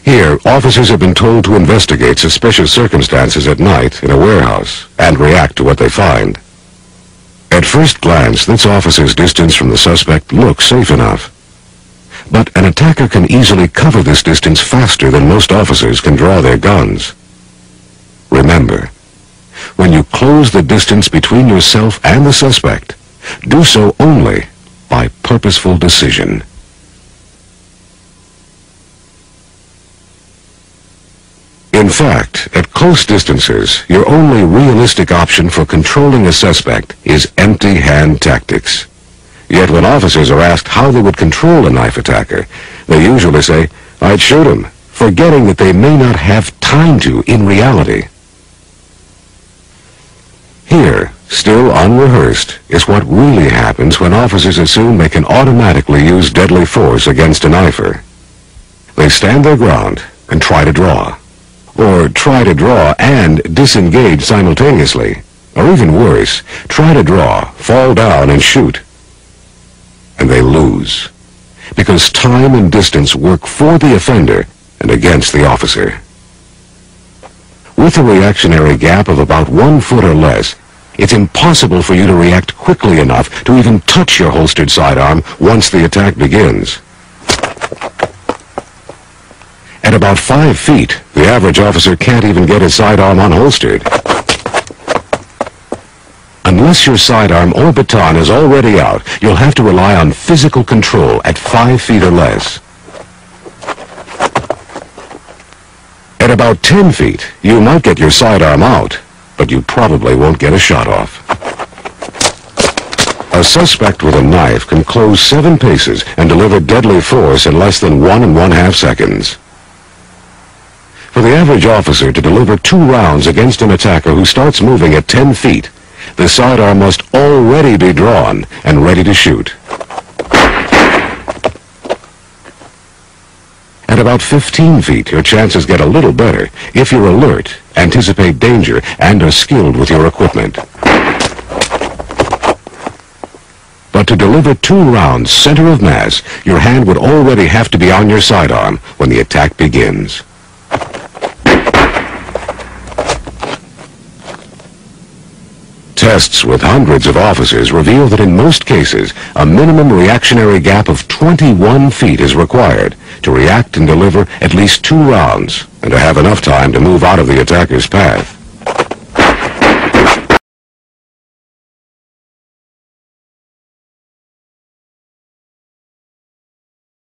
Here, officers have been told to investigate suspicious circumstances at night in a warehouse and react to what they find. At first glance, this officer's distance from the suspect looks safe enough. But an attacker can easily cover this distance faster than most officers can draw their guns. Remember, when you close the distance between yourself and the suspect, do so only by purposeful decision. In fact, at close distances, your only realistic option for controlling a suspect is empty-hand tactics. Yet when officers are asked how they would control a knife attacker, they usually say, "I'd shoot him," forgetting that they may not have time to in reality. Here, still unrehearsed, is what really happens when officers assume they can automatically use deadly force against a knifer. They stand their ground and try to draw. Or try to draw and disengage simultaneously. Or even worse, try to draw, fall down, and shoot. And they lose. Because time and distance work for the offender and against the officer. With a reactionary gap of about 1 foot or less, it's impossible for you to react quickly enough to even touch your holstered sidearm once the attack begins. At about 5 feet, the average officer can't even get his sidearm unholstered. Unless your sidearm or baton is already out, you'll have to rely on physical control at 5 feet or less. At about 10 feet, you might get your sidearm out, but you probably won't get a shot off. A suspect with a knife can close 7 paces and deliver deadly force in less than 1 1/2 seconds. For the average officer to deliver 2 rounds against an attacker who starts moving at 10 feet, the sidearm must already be drawn and ready to shoot. At about 15 feet, your chances get a little better if you're alert, anticipate danger, and are skilled with your equipment. But to deliver 2 rounds center of mass, your hand would already have to be on your sidearm when the attack begins. Tests with hundreds of officers reveal that in most cases, a minimum reactionary gap of 21 feet is required to react and deliver at least 2 rounds and to have enough time to move out of the attacker's path.